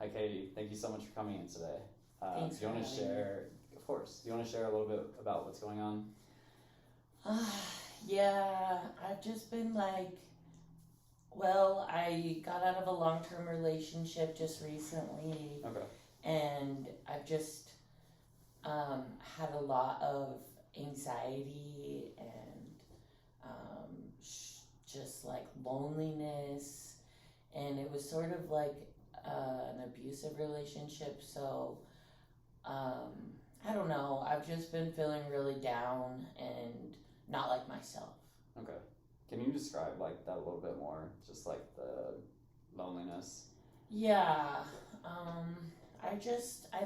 Hi, Katie. Thank you so much for coming in today. Thanks do you for want to having me. share? Of course. Do you want to share a little bit about what's going on? Yeah, I've just been well, I got out of a long-term relationship just recently, Okay. and I've just had a lot of anxiety and just like loneliness, and it was sort of like an abusive relationship, so I don't know. I've just been feeling really down and not like myself. Okay. Can you describe like that a little bit more? Just like the loneliness. Yeah. Um, I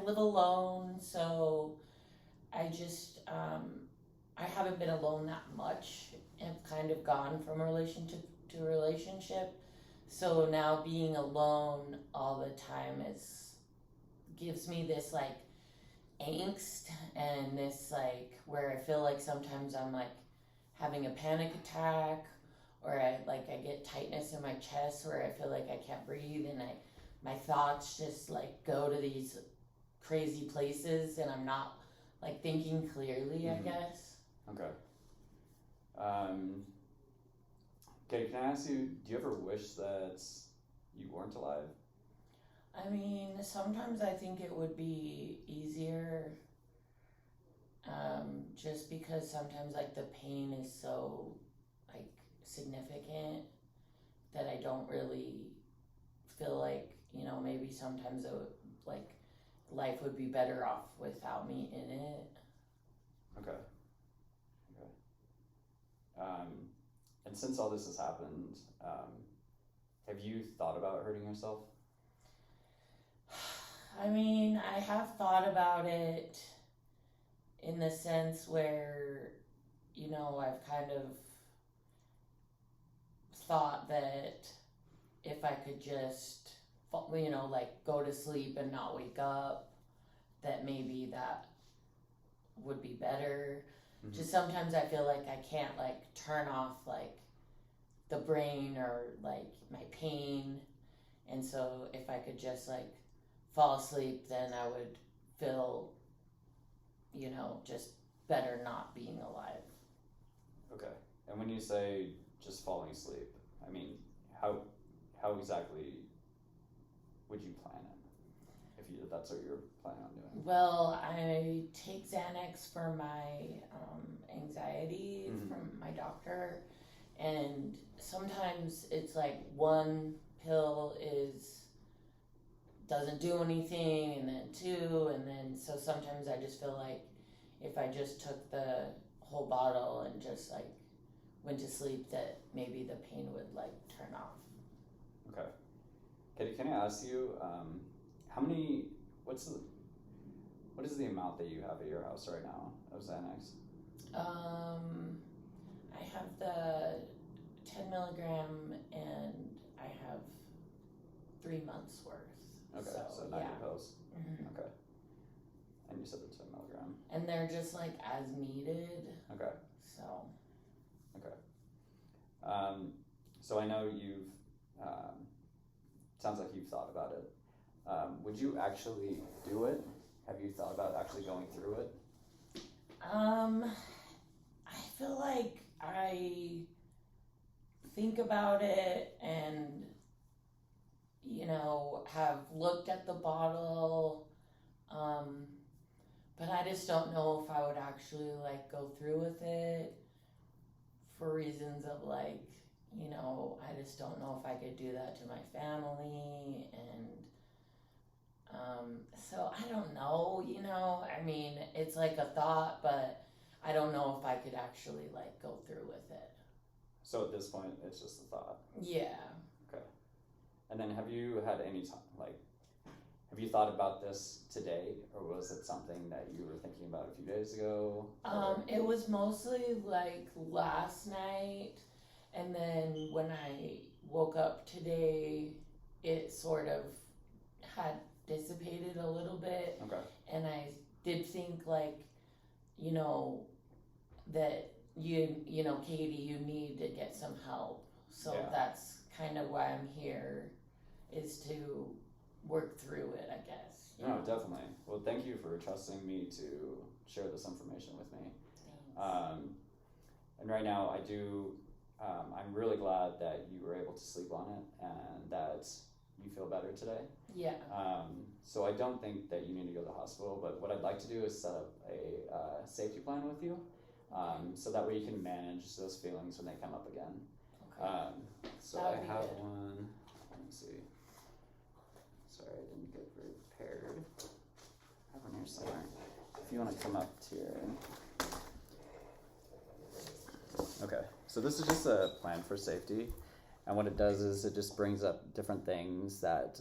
live alone, so I just, I haven't been alone that much. I've kind of gone from relationship to relationship. So now being alone all the time gives me this like angst and this like where I feel like sometimes I'm like having a panic attack, or I get tightness in my chest where I feel like I can't breathe, and my thoughts just like go to these crazy places and I'm not like thinking clearly, I guess. Okay. Um, Katie, can I ask you? Do you ever wish that you weren't alive? I mean, sometimes I think it would be easier, just because sometimes like the pain is so like significant that I don't really feel like, maybe sometimes like life would be better off without me in it. Okay. Okay. Um, and since all this has happened, have you thought about hurting yourself? I mean, I have thought about it in the sense where, I've kind of thought that if I could just, like go to sleep and not wake up, that maybe that would be better. Mm-hmm. Just sometimes I feel like I can't like turn off like the brain or like my pain. And so if I could just like fall asleep, then I would feel, just better not being alive. Okay. And when you say just falling asleep, I mean, how exactly would you plan it if that's what you're planning on doing? Well, I take Xanax for my anxiety from my doctor, and sometimes it's like one pill doesn't do anything, and then two, and then so sometimes I just feel like if I just took the whole bottle and just like went to sleep, that maybe the pain would like turn off. Okay. Can I ask you, how many? What is the amount that you have at your house right now of Xanax? I have the 10 milligram, and I have 3 months worth. Okay, so 90 pills. Mm-hmm. Okay. And you said the 10 milligram. And they're just like as needed. Okay. So. Okay. So I know sounds like you've thought about it. Would you actually do it? Have you thought about actually going through it? I feel like I think about it and, have looked at the bottle, but I just don't know if I would actually like go through with it for reasons of like, I just don't know if I could do that to my family, and so I don't know, I mean, it's like a thought, but I don't know if I could actually like go through with it. So at this point, it's just a thought. Yeah. Okay. And then have you had any time, have you thought about this today, or was it something that you were thinking about a few days ago? It was mostly like last night, and then when I woke up today, it sort of had dissipated a little bit. Okay. And I did think like, that Katie, you need to get some help. So Yeah. that's kind of why I'm here, is to work through it, I guess. you No, know. definitely. Well, thank you for trusting me to share this information with me. Thanks. And right now, I'm really glad that you were able to sleep on it and that you feel better today. Yeah. So I don't think that you need to go to the hospital, but what I'd like to do is set up a safety plan with you, so that way you can manage those feelings when they come up again. Okay. So That I would be have good. one. Let me see. Sorry, I didn't get very prepared. I have one here somewhere. If you want to come up here. Okay, so this is just a plan for safety, and what it does is it just brings up different things that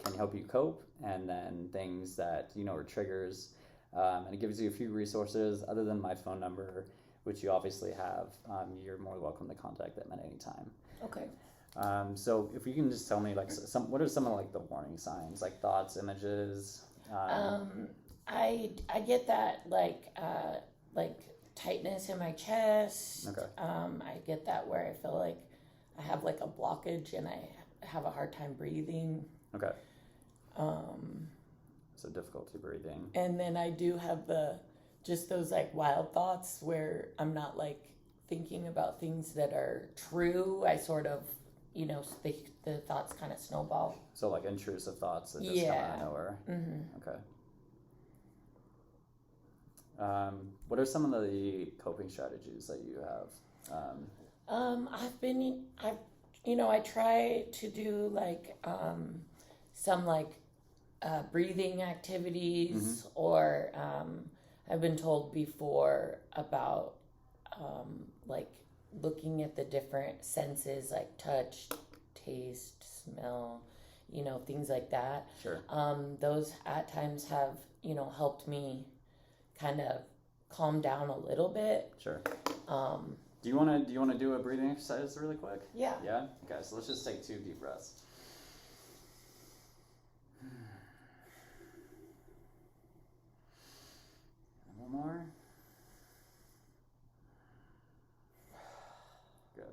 can help you cope, and then things that are triggers, and it gives you a few resources other than my phone number, which you obviously have. You're more welcome to contact them at any time. Okay. So if you can just tell me what are some of like the warning signs, like thoughts, images? I get that like tightness in my chest. Okay. I get that where I feel like I have like a blockage and I have a hard time breathing. Okay. So difficulty breathing. And then I do have just those like wild thoughts where I'm not like thinking about things that are true. I sort of, the thoughts kind of snowball. So like intrusive thoughts that just come out of nowhere. Mm-hmm. Okay. What are some of the coping strategies that you have? I try to do like some like breathing activities, or I've been told before about like looking at the different senses like touch, taste, smell, things like that. Sure. Those at times have, helped me kind of calm down a little bit. Sure. Do you want to do a breathing exercise really quick? Yeah. Yeah? Okay, so let's just take 2 deep breaths. One more. Good.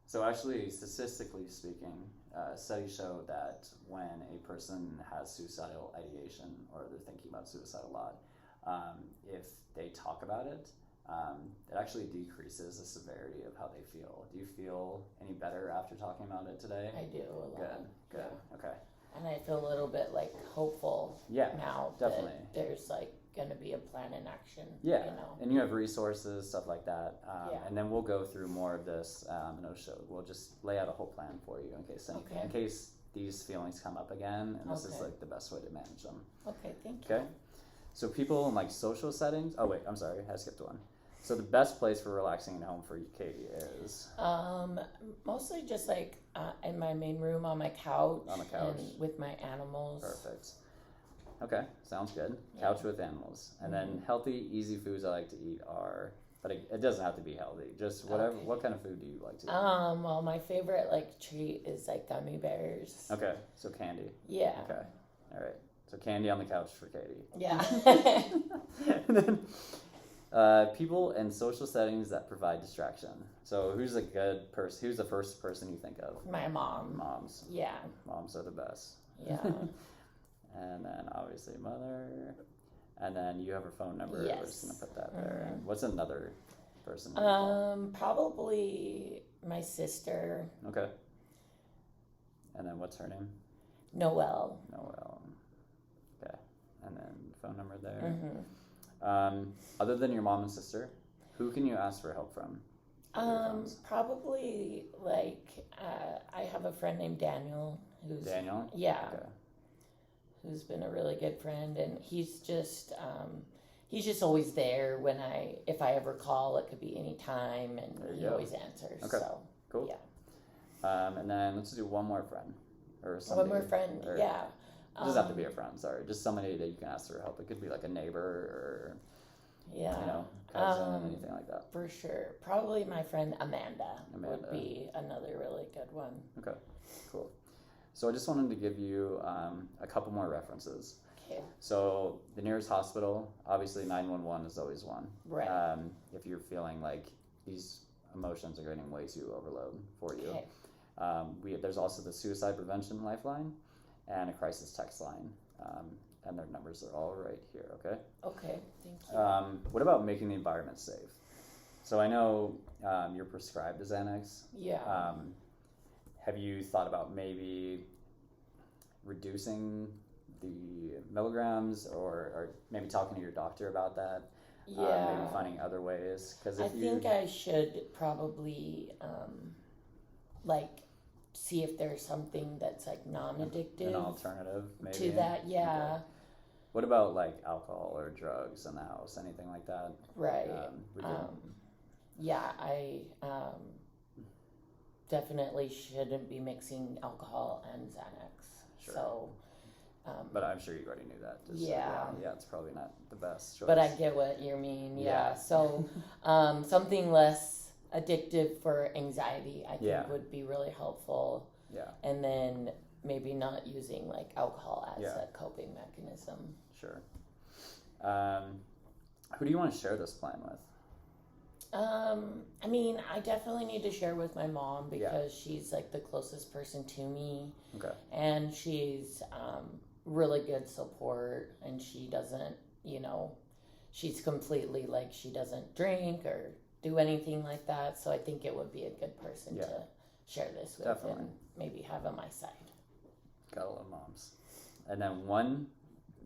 So actually, statistically speaking, studies show that when a person has suicidal ideation or they're thinking about suicide a lot, if they talk about it, it actually decreases the severity of how they feel. Do you feel any better after talking about it today? I do a lot. Good. Yeah. Okay. And I feel a little bit like hopeful now definitely. that there's like going to be a plan in action. Yeah, and you have resources, stuff like that. And then we'll go through more of this in a show. We'll just lay out a whole plan for you in case these feelings come up again, and this is like the best way to manage them. Okay, thank you. Okay, so people in like social settings. Oh wait, I'm sorry, I skipped one. So the best place for relaxing at home for you, Katie, is mostly just like in my main room on my couch. On the couch. And with my animals. Perfect. Okay, sounds good. Couch with animals. And then healthy, easy foods I like to eat are, but it doesn't have to be healthy. Just whatever. Okay. What kind of food do you like to eat? Well, my favorite like treat is like gummy bears. Okay, so candy. Yeah. Okay, all right. So candy on the couch for Katie. Yeah. And then people in social settings that provide distraction. So who's a good person? Who's the first person you think of? My mom. Moms. Yeah. Moms are the best. Yeah. And then obviously mother. And then you have her phone number. Yes. We're just gonna put that there. What's another person? Probably my sister. Okay. And then what's her name? Noelle. Noelle. Okay. And then phone number there. Other than your mom and sister, who can you ask for help from? Probably like I have a friend named Daniel who's Daniel? Yeah. Okay. Who's been a really good friend, and he's just always there when if I ever call. It could be any time, and he always answers. Okay. So cool. Yeah. And then let's do one more friend or somebody. One more friend. Yeah. It doesn't have to be a friend. Sorry, just somebody that you can ask for help. It could be like a neighbor or cousin, anything like that. For sure. Probably my friend Amanda would be another really good one. Okay, cool. So I just wanted to give you a couple more references. Okay. So the nearest hospital, obviously 911 is always one. Right. If you're feeling like these emotions are getting way too overload for you. Okay. There's also the suicide prevention lifeline. and a crisis text line. And their numbers are all right here, okay? Okay, thank you. What about making the environment safe? So I know you're prescribed a Xanax. Yeah. Have you thought about maybe reducing the milligrams, or maybe talking to your doctor about that? Yeah. Maybe finding other ways. Because I think I should probably see if there's something that's like non-addictive. An alternative, maybe. To that, yeah. Okay. What about like alcohol or drugs in the house? Anything like that? Right. Yeah, I definitely shouldn't be mixing alcohol and Xanax. Sure. So. But I'm sure you already knew that. Yeah. Yeah, it's probably not the best choice. But I get what you mean. Yeah. Yeah. So something less addictive for anxiety, I think, would be really helpful. Yeah. And then maybe not using like alcohol as Yeah. a coping mechanism. Sure. Who do you want to share this plan with? I mean, I definitely need to share with my mom because she's like the closest person to me. Okay. And she's really good support, and she doesn't, she's completely like, she doesn't drink or do anything like that. So I think it would be a good person to share this with and maybe have on my side. Gotta love moms. And then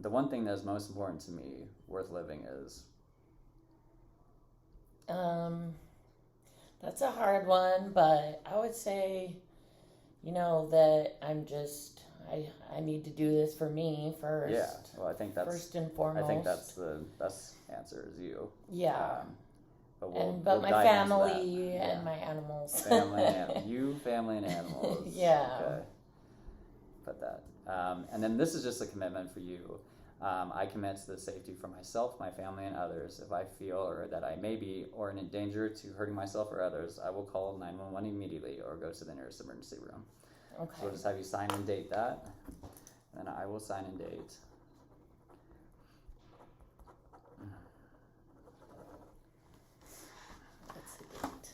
the one thing that's most important to me, worth living, is? That's a hard one, but I would say, that I need to do this for me first. Yeah, well, I think that's first and foremost. I think that's the best answer is you. Yeah. But but my family and my animals. Family and animals. Yeah. Okay. Put that. And then this is just a commitment for you. I commit to the safety for myself, my family, and others. If I feel or that I may be or in danger to hurting myself or others, I will call 911 immediately or go to the nearest emergency room. Okay. So we'll just have you sign and date that, and I will sign and date. What's the date?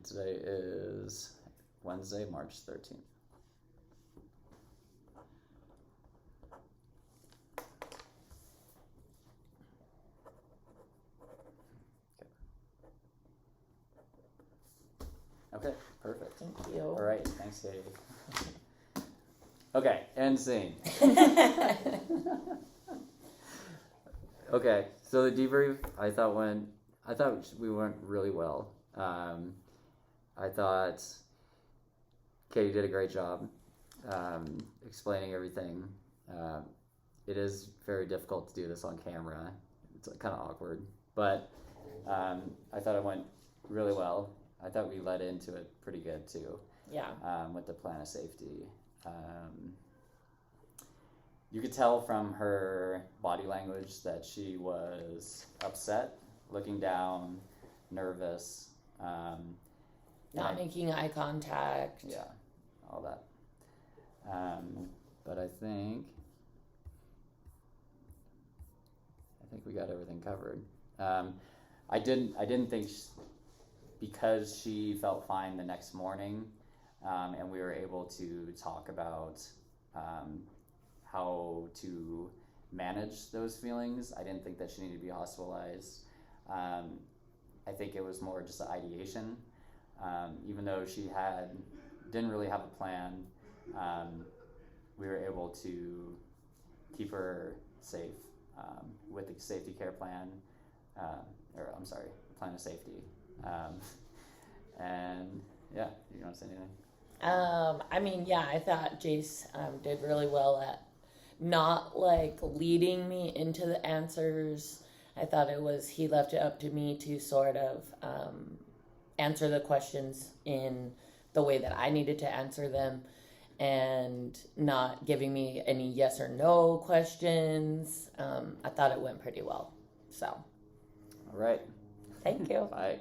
Today is Wednesday, March 13th. Okay, perfect. Thank you. All right, thanks, Katie. Okay, end scene. Okay, so the debrief I thought we went really well. I thought Katie did a great job explaining everything. It is very difficult to do this on camera. It's kind of awkward, but I thought it went really well. I thought we led into it pretty good too. Yeah. With the plan of safety. You could tell from her body language that she was upset, looking down, nervous. Not making eye contact. Yeah, all that. But I think we got everything covered. I didn't think because she felt fine the next morning, and we were able to talk about how to manage those feelings. I didn't think that she needed to be hospitalized. I think it was more just an ideation. Even though she didn't really have a plan, we were able to keep her safe with the safety care plan, plan of safety. And yeah, you want to say anything? I thought Jace did really well at not like leading me into the answers. I thought he left it up to me to sort of answer the questions in the way that I needed to answer them, and not giving me any yes or no questions. I thought it went pretty well. So. All right. Thank you. Bye.